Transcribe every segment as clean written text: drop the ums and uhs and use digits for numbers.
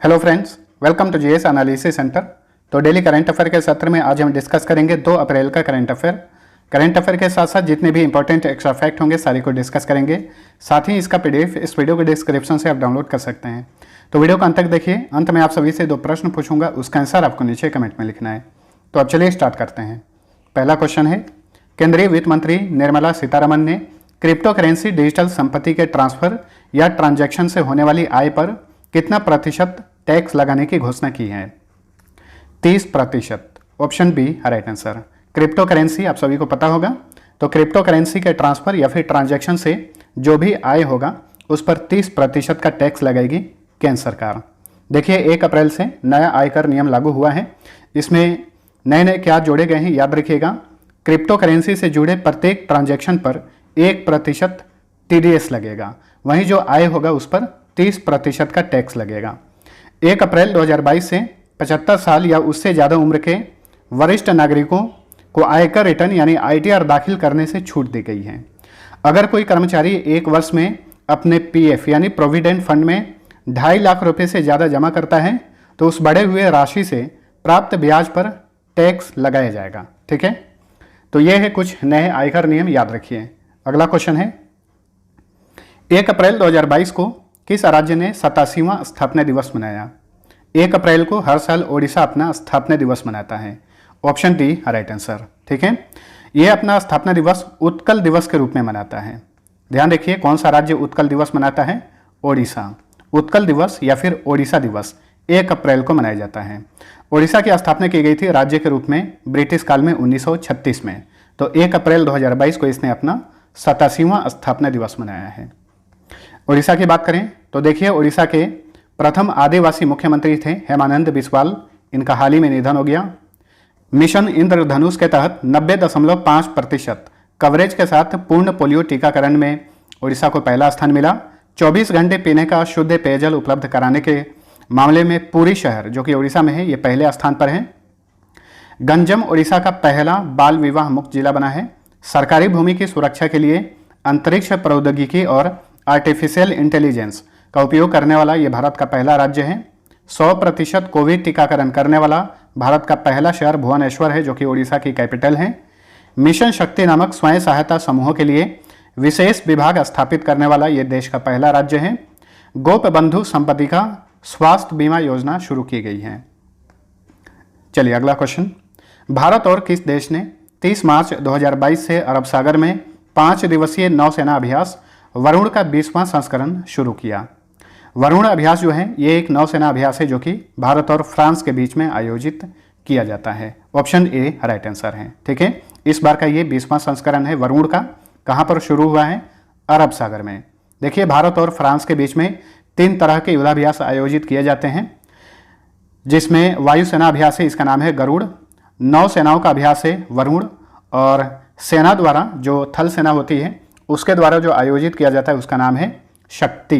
Hello friends, welcome to GS analysis centre. तो daily current affair के सत्र में आज हम डिस्कस करेंगे 2 अप्रैल का करंट अफेयर। करंट अफेयर के साथ साथ जितने भी इंपॉर्टेंट एक्स्ट्रा फैक्ट होंगे सारे को डिस्कस करेंगे। साथ ही इसका पीडीएफ इस वीडियो के डिस्क्रिप्शन से आप डाउनलोड कर सकते हैं। तो वीडियो को अंत तक देखिए। अंत में आप सभी से 2 प्रश्न पूछूंगा, उसका आंसर आपको नीचे कमेंट में लिखना है। तो अब चलिए स्टार्ट करते हैं। पहला क्वेश्चन है, केंद्रीय वित्त मंत्री निर्मला सीतारमण ने क्रिप्टो करेंसी डिजिटल संपत्ति के ट्रांसफर या ट्रांजैक्शन से होने वाली आय पर कितना प्रतिशत टैक्स लगाने की घोषणा की है? 30%। Option B right answer. Cryptocurrency आप सभी को पता होगा, तो क्रिप्टो करेंसी के ट्रांसफर या फिर ट्रांजैक्शन से जो भी आय होगा उस पर 30% का टैक्स लगाएगी केंद्र सरकार। देखिए 1 अप्रैल से नया आयकर नियम लागू हुआ है। इसमें नए नए क्या जोड़े गए हैं याद रखिएगा। क्रिप्टो करेंसी से जुड़े प्रत्येक ट्रांजैक्शन पर 1% TDS लगेगा, वहीं जो आय होगा उस पर 30% का टैक्स लगेगा। 1 अप्रैल 2022 से 75 साल या उससे ज़्यादा उम्र के वरिष्ठ नागरिकों को आयकर रिटर्न यानी ITR दाखिल करने से छूट दी गई है। अगर कोई कर्मचारी 1 वर्ष में अपने PF यानी प्रोविडेंट फंड में 2.5 लाख रुपए से ज़्यादा जमा करता है तो उस बढ़े हुए राशि से प्राप्त ब्याज पर टैक्स लगाया जाएगा। ठीक है, तो ये है कुछ नए आयकर नियम, याद रखिए। अगला क्वेश्चन है, 1 अप्रैल 2022 को किस राज्य ने 87वां स्थापना दिवस मनाया? 1 अप्रैल को हर साल ओडिशा अपना स्थापना दिवस मनाता है। Option D right answer. ठीक है, यह अपना स्थापना दिवस उत्कल दिवस के रूप में मनाता है। ध्यान देखिए, कौन सा राज्य उत्कल दिवस मनाता है? ओडिशा। उत्कल दिवस या फिर ओडिशा दिवस 1 अप्रैल को मनाया जाता है। ओडिशा की स्थापना की गई थी राज्य के रूप में ब्रिटिश काल में 1936 में। तो 1 अप्रैल 2022 को इसने अपना 87वां स्थापना दिवस मनाया है। ओडिशा की बात करें तो देखिए, ओडिशा के प्रथम आदिवासी मुख्यमंत्री थे हेमानंद बिस्वाल। इनका हाल ही में निधन हो गया। मिशन इंद्रधनुष के तहत 90.5% कवरेज के साथ पूर्ण पोलियो टीकाकरण में ओडिशा को पहला स्थान मिला। 24 घंटे पीने का शुद्ध पेयजल उपलब्ध कराने के मामले में पुरी शहर, जो कि ओडिशा में है, ये पहले स्थान पर है। गंजम ओडिशा का पहला बाल विवाह मुक्त जिला बना है। सरकारी भूमि की सुरक्षा के लिए अंतरिक्ष प्रौद्योगिकी और आर्टिफिशियल इंटेलिजेंस का उपयोग करने वाला ये भारत का पहला राज्य है। 100% कोविड टीकाकरण करने वाला भारत का पहला शहर भुवनेश्वर है, जो कि ओडिशा की कैपिटल है। मिशन शक्ति नामक स्वयं सहायता समूहों के लिए विशेष विभाग स्थापित करने वाला ये देश का पहला राज्य है। गोप बंधु संपत्ति का स्वास्थ्य बीमा योजना शुरू की गई है। चलिए अगला क्वेश्चन, भारत और किस देश ने 30 मार्च 2022 से अरब सागर में 5 दिवसीय नौसेना अभ्यास वरुण का 20वां संस्करण शुरू किया? वरुण अभ्यास जो है ये एक नौसेना अभ्यास है जो कि भारत और फ्रांस के बीच में आयोजित किया जाता है। ऑप्शन ए राइट आंसर है। ठीक है, इस बार का ये 20वां संस्करण है वरुण का। कहाँ पर शुरू हुआ है? अरब सागर में। देखिए, भारत और फ्रांस के बीच में 3 तरह के युद्धाभ्यास आयोजित किए जाते हैं, जिसमें वायुसेना अभ्यास है, इसका नाम है गरुड़। नौसेनाओं का अभ्यास है वरुण, और सेना द्वारा जो थल सेना होती है उसके द्वारा जो आयोजित किया जाता है उसका नाम है शक्ति।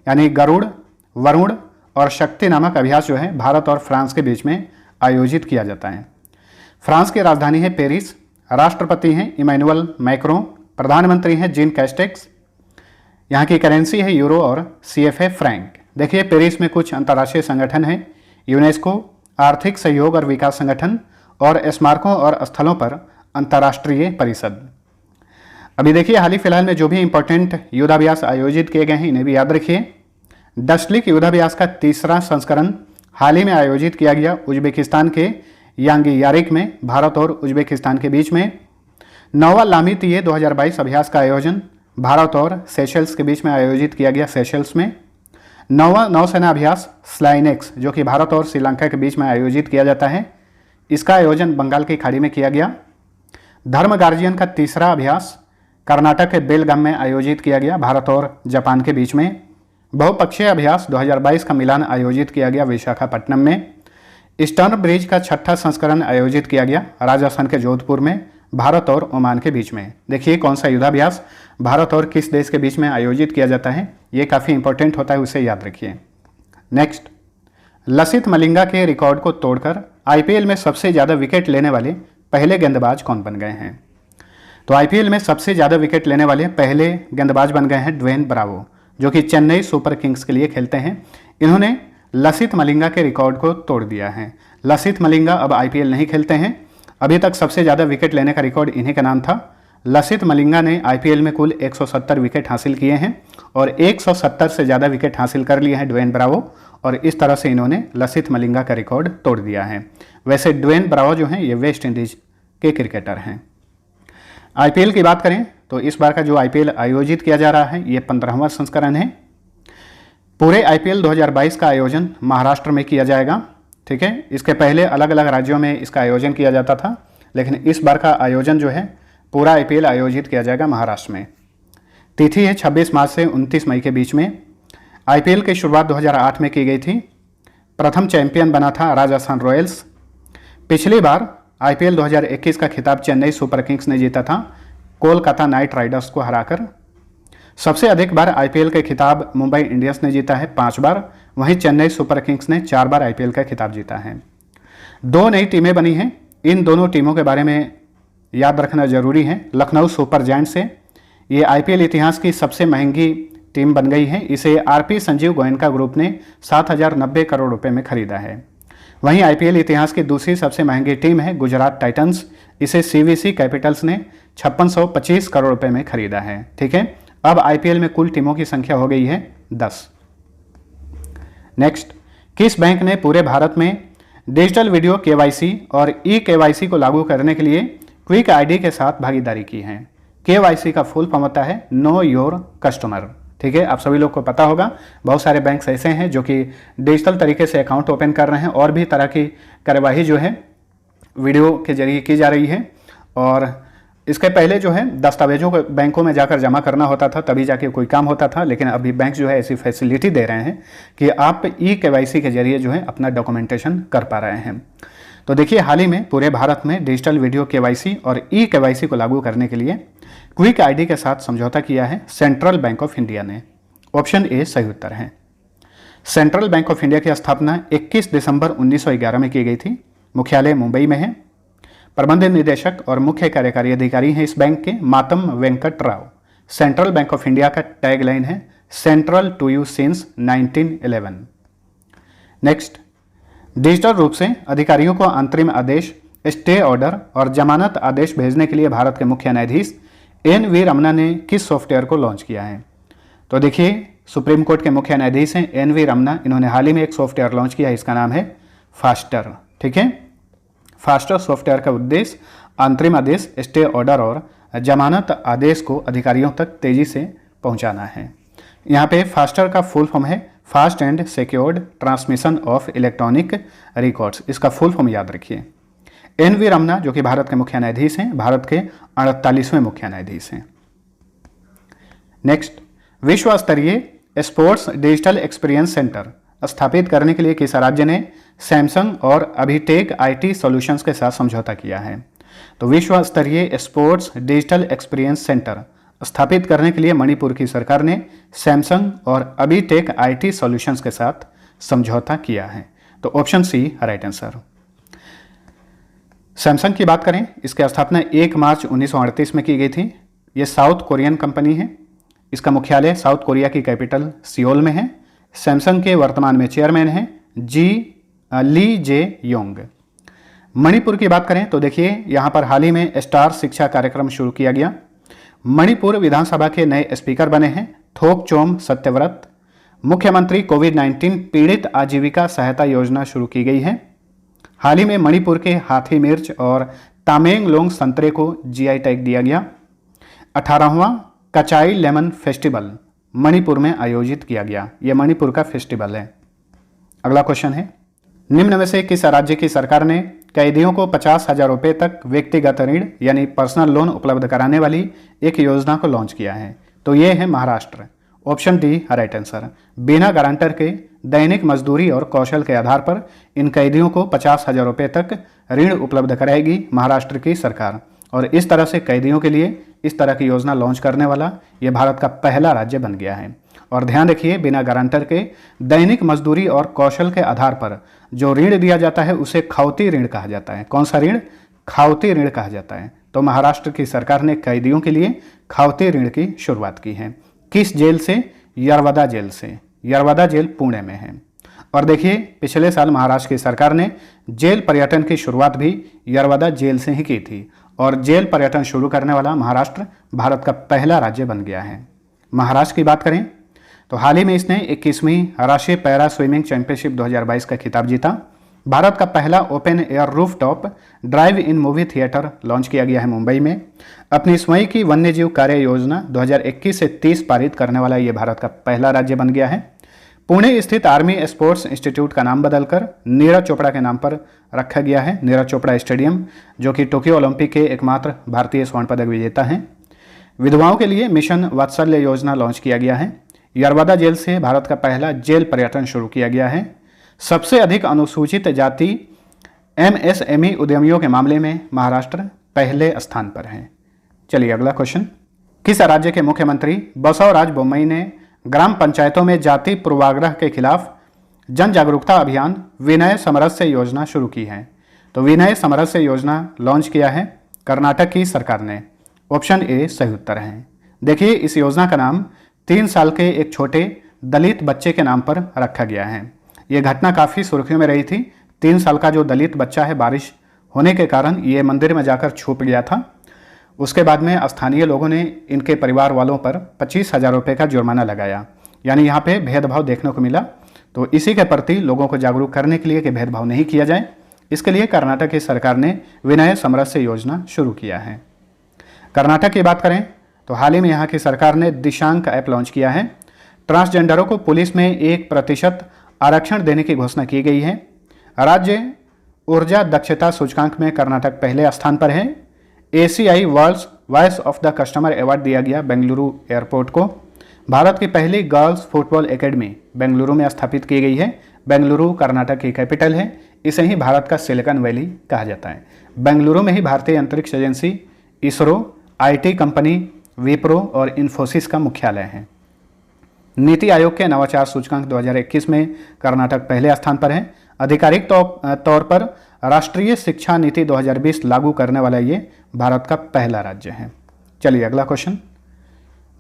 यानी गरुड़, वरुण और शक्ति नामक अभ्यास जो है भारत और फ्रांस के बीच में आयोजित किया जाता है। फ्रांस की राजधानी है पेरिस। राष्ट्रपति हैं इमैनुअल मैक्रों। प्रधानमंत्री हैं जीन कैस्टेक्स। यहाँ की करेंसी है यूरो और CFA फ्रैंक। देखिए, पेरिस में कुछ अंतर्राष्ट्रीय संगठन हैं, यूनेस्को, आर्थिक सहयोग और विकास संगठन, और स्मारकों और स्थलों पर अंतर्राष्ट्रीय परिषद। अभी देखिए, हाल ही फिलहाल में जो भी इंपॉर्टेंट युद्धाभ्यास आयोजित किए गए हैं इन्हें भी याद रखिए। डस्टलिक युद्धाभ्यास का 3रा संस्करण हाल ही में आयोजित किया गया उज्बेकिस्तान के यांगी यारिक में, भारत और उज्बेकिस्तान के बीच में। 9वां लामितीय 2022 अभ्यास का आयोजन भारत और सेशल्स के बीच में आयोजित किया गया, सेशल्स में। 9वां नौसेना अभ्यास स्लाइनेक्स, जो कि भारत और श्रीलंका के बीच में आयोजित किया जाता है, इसका आयोजन बंगाल की खाड़ी में किया गया। धर्म गार्जियन का 3रा अभ्यास कर्नाटक के बेलगाम में आयोजित किया गया, भारत और जापान के बीच में। बहुपक्षीय अभ्यास 2022 का मिलान आयोजित किया गया विशाखापट्टनम में। ईस्टर्न ब्रिज का 6ठा संस्करण आयोजित किया गया राजस्थान के जोधपुर में, भारत और ओमान के बीच में। देखिए, कौन सा युद्धाभ्यास भारत और किस देश के बीच में आयोजित किया जाता है, ये काफ़ी इंपॉर्टेंट होता है, उसे याद रखिए। नेक्स्ट, लसित मलिंगा के रिकॉर्ड को तोड़कर IPL में सबसे ज़्यादा विकेट लेने वाले पहले गेंदबाज कौन बन गए हैं? तो IPL में सबसे ज़्यादा विकेट लेने वाले पहले गेंदबाज बन गए हैं ड्वेन ब्रावो, जो कि चेन्नई सुपर किंग्स के लिए खेलते हैं। इन्होंने लसित मलिंगा के रिकॉर्ड को तोड़ दिया है। लसित मलिंगा अब आईपीएल नहीं खेलते हैं। अभी तक सबसे ज़्यादा विकेट लेने का रिकॉर्ड इन्हीं का नाम था। लसित मलिंगा ने आईपीएल में कुल 170 विकेट हासिल किए हैं और 170 से ज़्यादा विकेट हासिल कर लिए हैं ड्वेन ब्रावो, और इस तरह से इन्होंने लसित मलिंगा का रिकॉर्ड तोड़ दिया है। वैसे ड्वेन ब्रावो जो हैं ये वेस्ट इंडीज के क्रिकेटर हैं। आईपीएल की बात करें तो इस बार का जो आईपीएल आयोजित किया जा रहा है ये 15वां संस्करण है। पूरे आईपीएल 2022 का आयोजन महाराष्ट्र में किया जाएगा। ठीक है, इसके पहले अलग अलग राज्यों में इसका आयोजन किया जाता था, लेकिन इस बार का आयोजन जो है पूरा आईपीएल आयोजित किया जाएगा महाराष्ट्र में। तिथि है 26 मार्च से 29 मई के बीच में। आईपीएल की शुरुआत 2008 में की गई थी। प्रथम चैंपियन बना था राजस्थान रॉयल्स। पिछली बार आईपीएल 2021 का खिताब चेन्नई सुपर किंग्स ने जीता था कोलकाता नाइट राइडर्स को हराकर। सबसे अधिक बार आईपीएल के खिताब मुंबई इंडियंस ने जीता है 5 बार, वहीं चेन्नई सुपर किंग्स ने 4 बार आईपीएल का खिताब जीता है। 2 नई टीमें बनी हैं। इन दोनों टीमों के बारे में याद रखना जरूरी है। लखनऊ सुपर जायंट्स से ये आईपीएल इतिहास की सबसे महंगी टीम बन गई है। इसे आरपी संजीव गोयनका ग्रुप ने 7,090 करोड़ रुपए में खरीदा है। वहीं आईपीएल इतिहास की दूसरी सबसे महंगी टीम है गुजरात टाइटंस। इसे सीवीसी कैपिटल्स ने 5625 करोड़ रुपए में खरीदा है। ठीक है, अब आईपीएल में कुल टीमों की संख्या हो गई है 10। नेक्स्ट, किस बैंक ने पूरे भारत में डिजिटल वीडियो केवाईसी और ई केवाईसी को लागू करने के लिए क्विक आईडी के साथ भागीदारी की है? केवाईसी का फुल फॉर्म होता है नो योर कस्टमर। ठीक है, आप सभी लोग को पता होगा। बहुत सारे बैंक्स ऐसे हैं जो कि डिजिटल तरीके से अकाउंट ओपन कर रहे हैं और भी तरह की कार्यवाही जो है वीडियो के जरिए की जा रही है। और इसके पहले जो है दस्तावेजों को बैंकों में जाकर जमा करना होता था, तभी जाके कोई काम होता था, लेकिन अभी बैंक जो है ऐसी फैसिलिटी दे रहे हैं कि आप ई केवाईसी के जरिए जो है अपना डॉक्यूमेंटेशन कर पा रहे हैं। तो देखिए, हाल ही में पूरे भारत में डिजिटल वीडियो केवाईसी और ई केवाईसी को लागू करने के लिए क्विक आईडी के साथ समझौता किया है सेंट्रल बैंक ऑफ इंडिया ने। ऑप्शन ए सही उत्तर है। सेंट्रल बैंक ऑफ इंडिया की स्थापना 21 दिसंबर 1911 में की गई थी। मुख्यालय मुंबई में है। प्रबंध निदेशक और मुख्य कार्यकारी अधिकारी हैं इस बैंक के मातम Venkat Rao. Central bank of India का टैगलाइन है central to you since 1911। Next, digital रूप से अधिकारियों को अंतरिम आदेश, स्टे ऑर्डर और जमानत आदेश भेजने के लिए भारत के मुख्य न्यायाधीश एन.वी. रमन्ना ने किस सॉफ्टवेयर को लॉन्च किया है? तो देखिए, सुप्रीम कोर्ट के मुख्य न्यायाधीश हैं एन.वी. रमन्ना। इन्होंने हाल ही में एक सॉफ्टवेयर लॉन्च किया है, इसका नाम है फास्टर। ठीक है, फास्टर सॉफ्टवेयर का उद्देश्य अंतरिम आदेश, स्टे ऑर्डर और जमानत आदेश को अधिकारियों तक तेजी से पहुंचाना है। यहाँ पे फास्टर का फुल फॉर्म है fast and secured transmission of electronic records. इसका फुल फॉर्म याद रखिए। एन.वी. रमन्ना जो कि भारत के मुख्य न्यायाधीश हैं, भारत के 48वें मुख्य न्यायाधीश हैं। नेक्स्ट, विश्व स्तरीय स्पोर्ट्स डिजिटल एक्सपीरियंस सेंटर स्थापित करने के लिए किस राज्य ने सैमसंग और अभिटेक आईटी सॉल्यूशंस के साथ समझौता किया है? तो विश्व स्तरीय स्पोर्ट्स डिजिटल एक्सपीरियंस सेंटर स्थापित करने के लिए मणिपुर की सरकार ने सैमसंग और अभिटेक आईटी सॉल्यूशंस के साथ समझौता किया है। तो option C right answer. Samsung की बात करें, इसकी स्थापना 1 मार्च 1938 में की गई थी। ये साउथ कोरियन कंपनी है। इसका मुख्यालय साउथ कोरिया की कैपिटल सियोल में है। सैमसंग के वर्तमान में चेयरमैन हैं ली जे योंग। मणिपुर की बात करें तो देखिए, यहाँ पर हाल ही में स्टार शिक्षा कार्यक्रम शुरू किया गया। मणिपुर विधानसभा के नए स्पीकर बने हैं थोकचोम सत्यव्रत। मुख्यमंत्री कोविड-19 पीड़ित आजीविका सहायता योजना शुरू की गई है। हाल ही में मणिपुर के हाथी मिर्च और तामेंगलोंग संतरे को जीआई टैग दिया गया। 18वां कचाई लेमन फेस्टिवल मणिपुर में आयोजित किया गया। यह मणिपुर का फेस्टिवल है। अगला क्वेश्चन है, निम्न में से किस राज्य की सरकार ने कैदियों को 50,000 रुपये तक व्यक्तिगत ऋण यानी पर्सनल लोन उपलब्ध कराने वाली एक योजना को लॉन्च किया है? तो ये है Maharashtra. Option D right answer. बिना गारंटर के दैनिक मजदूरी और कौशल के आधार पर इन कैदियों को 50,000 रुपये तक ऋण उपलब्ध कराएगी महाराष्ट्र की सरकार। और इस तरह से कैदियों के लिए इस तरह की योजना लॉन्च करने वाला ये भारत का पहला राज्य बन गया है। और ध्यान रखिए, बिना गारंटर के दैनिक मजदूरी और कौशल के आधार पर जो ऋण दिया जाता है उसे खाउती ऋण कहा जाता है। कौन सा ऋण? खाउती ऋण कहा जाता है। तो महाराष्ट्र की सरकार ने कैदियों के लिए खाउती ऋण की शुरुआत की है। किस जेल से? यरवदा जेल से। यरवदा जेल पुणे में है। और देखिए, पिछले साल महाराष्ट्र की सरकार ने जेल पर्यटन की शुरुआत भी यरवदा जेल से ही की थी और जेल पर्यटन शुरू करने वाला महाराष्ट्र भारत का पहला राज्य बन गया है। महाराष्ट्र की बात करें तो हाल ही में इसने 21वीं राष्ट्रीय पैरा स्विमिंग चैंपियनशिप 2022 का खिताब जीता। भारत का पहला ओपन एयर रूफटॉप ड्राइव इन मूवी थिएटर लॉन्च किया गया है मुंबई में। अपनी स्वयं की वन्यजीव कार्य योजना 2021 से 30 पारित करने वाला ये भारत का पहला राज्य बन गया है। पुणे स्थित आर्मी स्पोर्ट्स इंस्टीट्यूट का नाम बदलकर नीरज चोपड़ा के नाम पर रखा गया है। नीरज चोपड़ा स्टेडियम, जो कि टोक्यो ओलंपिक के एकमात्र भारतीय स्वर्ण पदक विजेता हैं। विधवाओं के लिए मिशन वात्सल्य योजना लॉन्च किया गया है। यरवदा जेल से भारत का पहला जेल पर्यटन शुरू किया गया है। सबसे अधिक अनुसूचित जाति एमएसएमई उद्यमियों के मामले में महाराष्ट्र पहले स्थान पर है। चलिए अगला क्वेश्चन। किस राज्य के मुख्यमंत्री बसवराज बोम्मई ने ग्राम पंचायतों में जाति पूर्वाग्रह के खिलाफ जन जागरूकता अभियान विनय समरस्य योजना शुरू की है? तो विनय समरस्य योजना लॉन्च किया है कर्नाटक की सरकार ने। ऑप्शन ए सही उत्तर है। देखिए, इस योजना का नाम 3 साल के एक छोटे दलित बच्चे के नाम पर रखा गया है। ये घटना काफ़ी सुर्खियों में रही थी। 3 साल का जो दलित बच्चा है, बारिश होने के कारण ये मंदिर में जाकर छुप गया था। उसके बाद में स्थानीय लोगों ने इनके परिवार वालों पर 25,000 रुपये का जुर्माना लगाया। यानी यहाँ पे भेदभाव देखने को मिला। तो इसी के प्रति लोगों को जागरूक करने के लिए कि भेदभाव नहीं किया जाए, इसके लिए कर्नाटक की सरकार ने विनय समरस्य योजना शुरू किया है। कर्नाटक की बात करें तो हाल ही में यहाँ की सरकार ने दिशांक ऐप लॉन्च किया है। ट्रांसजेंडरों को पुलिस में 1% आरक्षण देने की घोषणा की गई है। राज्य ऊर्जा दक्षता सूचकांक में कर्नाटक पहले स्थान पर है। ACI world's voice of the customer award दिया गया बेंगलुरु एयरपोर्ट को। भारत की पहली गर्ल्स फुटबॉल एकेडमी बेंगलुरु में स्थापित की गई है। बेंगलुरु कर्नाटक की कैपिटल है। इसे ही भारत का सिलिकॉन वैली कहा जाता है। बेंगलुरु में ही भारतीय अंतरिक्ष agency, ISRO, IT company Wipro और इन्फोसिस का मुख्यालय है। नीति आयोग के नवाचार सूचकांक 2021 में कर्नाटक पहले स्थान पर है। आधिकारिक तौर पर राष्ट्रीय शिक्षा नीति 2020 लागू करने वाला ये भारत का पहला राज्य है। चलिए अगला क्वेश्चन।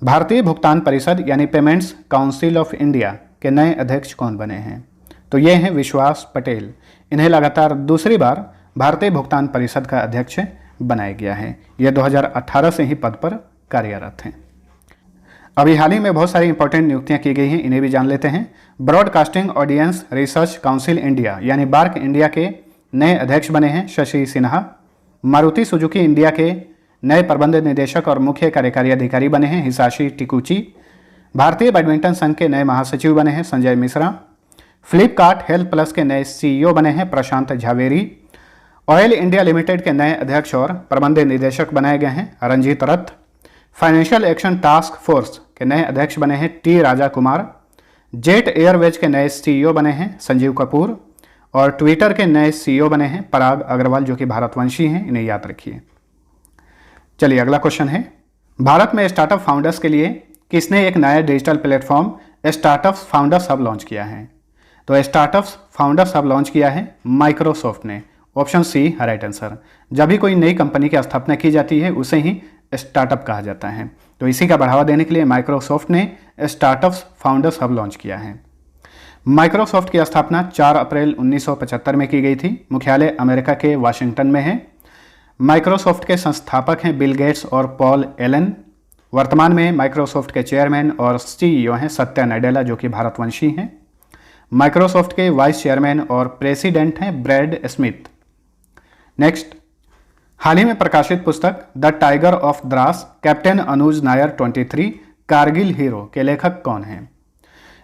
भारतीय भुगतान परिषद यानी पेमेंट्स काउंसिल ऑफ इंडिया के नए अध्यक्ष कौन बने हैं? तो ये हैं विश्वास पटेल। इन्हें लगातार दूसरी बार भारतीय भुगतान परिषद का अध्यक्ष बनाया गया है। ये 2018 से ही पद पर कार्यरत हैं। अभी हाल ही में बहुत सारी इंपॉर्टेंट नियुक्तियां की गई हैं, इन्हें भी जान लेते हैं। Broadcasting audience research council India यानी बार्क इंडिया के नए अध्यक्ष बने हैं शशि सिन्हा। मारुति सुजुकी इंडिया के नए प्रबंध निदेशक और मुख्य कार्यकारी अधिकारी बने हैं हिसाशी टिकुची। भारतीय बैडमिंटन संघ के नए महासचिव बने हैं संजय मिश्रा। फ्लिपकार्ट हेल्थ प्लस के नए सीईओ बने हैं प्रशांत झावेरी। ऑयल इंडिया लिमिटेड के नए अध्यक्ष और प्रबंध निदेशक बनाए गए हैं रंजीत रथ। फाइनेंशियल एक्शन टास्क फोर्स के नए अध्यक्ष बने हैं T Raja Kumar. Jet Airways के नए सीईओ बने हैं संजीव कपूर और ट्विटर के नए सीईओ बने हैं पराग अग्रवाल, जो कि भारतवंशी हैं, इन्हें याद रखिए। चलिए अगला क्वेश्चन है। भारत में स्टार्टअप फाउंडर्स के लिए किसने एक नया digital platform startup founders hub launch किया है? तो स्टार्टअप फाउंडर्स हब लॉन्च किया है माइक्रोसॉफ्ट ने। Option C right answer. जब भी कोई नई कंपनी की स्थापना की जाती है उसे ही स्टार्टअप कहा जाता है। तो इसी का बढ़ावा देने के लिए माइक्रोसॉफ्ट ने स्टार्टअप फाउंडर्स हब लॉन्च किया है। माइक्रोसॉफ्ट की स्थापना 4 अप्रैल 1975 में की गई थी। मुख्यालय अमेरिका के वाशिंगटन में है। माइक्रोसॉफ्ट के संस्थापक हैं बिल गेट्स और पॉल एलन। वर्तमान में माइक्रोसॉफ्ट के चेयरमैन और सीईओ हैं सत्या नडेला, जो कि भारतवंशी हैं। माइक्रोसॉफ्ट के वाइस चेयरमैन और प्रेसिडेंट हैं ब्रैड स्मिथ। नेक्स्ट, हाल ही में प्रकाशित पुस्तक the tiger of Dras captain Anuj Nayar 23 Kargil hero के लेखक कौन हैं?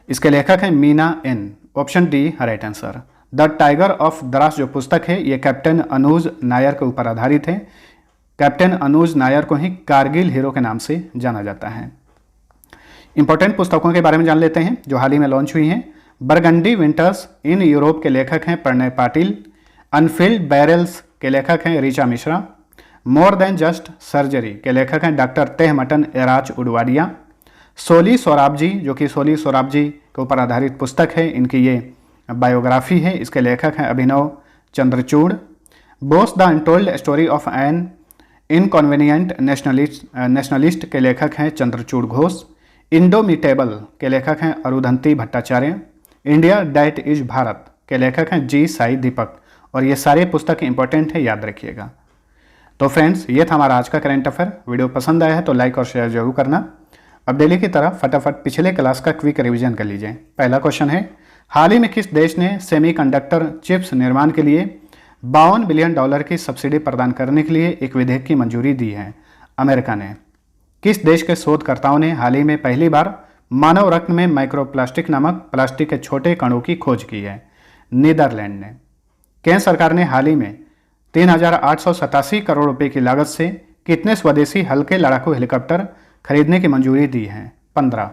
इसके लेखक हैं Meena N. Option D right answer. The tiger of Dras जो पुस्तक है ये कैप्टन अनुज नायर के ऊपर आधारित है। कैप्टन अनुज नायर को ही कारगिल हीरो के नाम से जाना जाता है। इंपॉर्टेंट पुस्तकों के बारे में जान लेते हैं जो हाल ही में लॉन्च हुई हैं। बरगंडी विंटर्स इन यूरोप के लेखक हैं प्रणय पाटिल। अनफिल्ड बैरल्स के लेखक हैं Richa Mishra. More than just surgery के लेखक हैं डॉक्टर तेहमटन एराज उडवाडिया। सोली सोराबजी, जो कि सोली सोराबजी के ऊपर आधारित पुस्तक है, इनकी ये बायोग्राफी है। इसके लेखक हैं Abhinav Chandrachud. Bose the untold story of an inconvenient nationalist के लेखक हैं चंद्रचूड़ घोष। इंडोमिटेबल के लेखक हैं Arundhati Bhattacharya. India that is Bharat के लेखक हैं जी साई दीपक, और ये सारी पुस्तक इंपॉर्टेंट है, याद रखिएगा। तो फ्रेंड्स, ये था हमारा आज का करंट अफेयर। वीडियो पसंद आया है तो लाइक और शेयर जरूर करना। अब डेली की तरह फटाफट पिछले क्लास का क्विक रिवीजन कर लीजिए। पहला क्वेश्चन है, हाल ही में किस देश ने सेमीकंडक्टर चिप्स निर्माण के लिए $52 बिलियन की सब्सिडी प्रदान करने के लिए एक विधेयक की मंजूरी दी है? अमेरिका ने। किस देश के शोधकर्ताओं ने हाल ही में पहली बार मानव रक्त में माइक्रोप्लास्टिक नामक प्लास्टिक के छोटे कणों की खोज की है? नीदरलैंड ने। केंद्र सरकार ने हाल ही में 3,887 करोड़ रुपए की लागत से कितने स्वदेशी हल्के लड़ाकू हेलीकॉप्टर खरीदने की मंजूरी दी है? 15।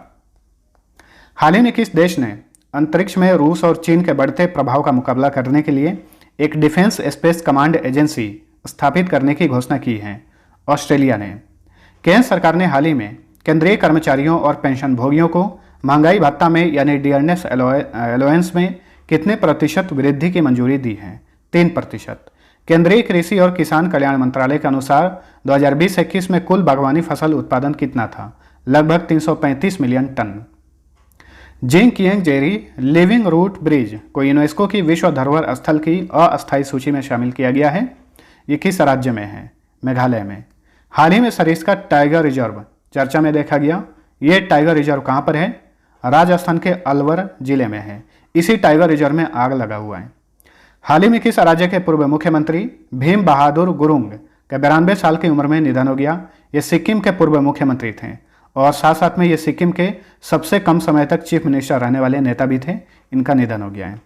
हाल ही में किस देश ने अंतरिक्ष में रूस और चीन के बढ़ते प्रभाव का मुकाबला करने के लिए एक डिफेंस स्पेस कमांड एजेंसी स्थापित करने की घोषणा की है? ऑस्ट्रेलिया ने। केंद्र सरकार ने हाल ही में केंद्रीय कर्मचारियों और पेंशनभोगियों को महंगाई भत्ता में यानी डियरनेस अलाउंस में कितने प्रतिशत वृद्धि की मंजूरी दी है? 3%। केंद्रीय कृषि और किसान कल्याण मंत्रालय के अनुसार 2020-21 में कुल बागवानी फसल उत्पादन कितना था? लगभग 335 मिलियन टन। जिंग किएंग जेरी लिविंग रूट ब्रिज को यूनेस्को की विश्व धरोहर स्थल की अस्थायी सूची में शामिल किया गया है। ये किस राज्य में है? मेघालय में। हाल ही में सरिस्का टाइगर रिजर्व चर्चा में देखा गया। ये टाइगर रिजर्व कहाँ पर है? राजस्थान के अलवर जिले में है। इसी टाइगर रिजर्व में आग लगा हुआ है। हाल ही में किस राज्य के पूर्व मुख्यमंत्री भीम बहादुर गुरुंग के 92 साल की उम्र में निधन हो गया? ये सिक्किम के पूर्व मुख्यमंत्री थे और साथ साथ में ये सिक्किम के सबसे कम समय तक चीफ मिनिस्टर रहने वाले नेता भी थे। इनका निधन हो गया है।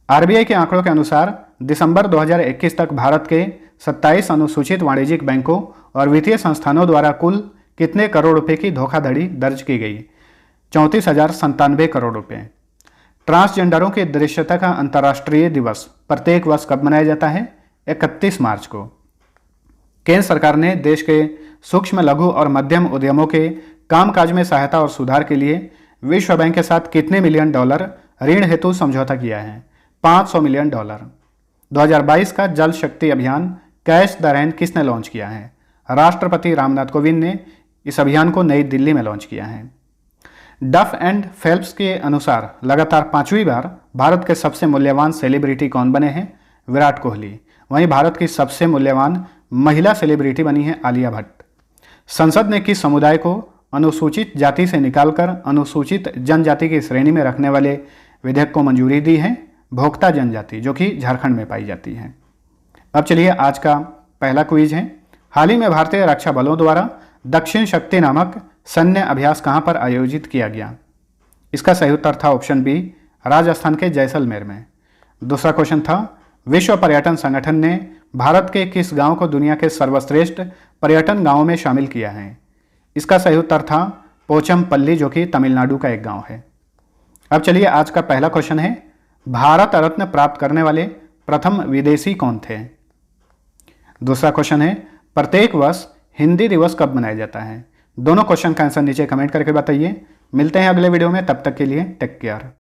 आरबीआई के आंकड़ों के अनुसार दिसंबर 2021 तक भारत के 27 अनुसूचित वाणिज्यिक बैंकों और वित्तीय संस्थानों द्वारा कुल कितने करोड़ रुपए की धोखाधड़ी दर्ज की गई? 34,097 करोड़ रुपए। ट्रांसजेंडरों की दृश्यता का अंतर्राष्ट्रीय दिवस प्रत्येक वर्ष कब मनाया जाता है? 31 मार्च को। केंद्र सरकार ने देश के सूक्ष्म लघु और मध्यम उद्यमों के कामकाज में सहायता और सुधार के लिए विश्व बैंक के साथ कितने $मिलियन ऋण हेतु समझौता किया है? $500 मिलियन। 2022 का जल शक्ति अभियान कैच द रेन किसने लॉन्च किया है? राष्ट्रपति रामनाथ कोविंद ने इस अभियान को नई दिल्ली में लॉन्च किया है। डफ एंड फेल्प्स के अनुसार लगातार 5वीं बार भारत के सबसे मूल्यवान सेलिब्रिटी कौन बने हैं? विराट कोहली। वहीं भारत की सबसे मूल्यवान महिला सेलिब्रिटी बनी है आलिया भट्ट। संसद ने किस समुदाय को अनुसूचित जाति से निकालकर अनुसूचित जनजाति की श्रेणी में रखने वाले विधेयक को मंजूरी दी है? भोक्ता जनजाति, जो कि झारखंड में पाई जाती है। अब चलिए आज का पहला क्विज है। हाल ही में भारतीय रक्षा बलों द्वारा दक्षिण शक्ति नामक सैन्य अभ्यास कहां पर आयोजित किया गया? इसका सही उत्तर था ऑप्शन बी, राजस्थान के जैसलमेर में। दूसरा क्वेश्चन था, विश्व पर्यटन संगठन ने भारत के किस गांव को दुनिया के सर्वश्रेष्ठ पर्यटन गांवों में शामिल किया है? इसका सही उत्तर था पोचमपल्ली, जो कि तमिलनाडु का एक गांव है। अब चलिए आज का पहला क्वेश्चन है, भारत रत्न प्राप्त करने वाले प्रथम विदेशी कौन थे? दूसरा क्वेश्चन है, प्रत्येक वर्ष हिंदी दिवस कब मनाया जाता है? दोनों क्वेश्चन का आंसर नीचे कमेंट करके बताइए। मिलते हैं अगले वीडियो में, तब तक के लिए टेक केयर।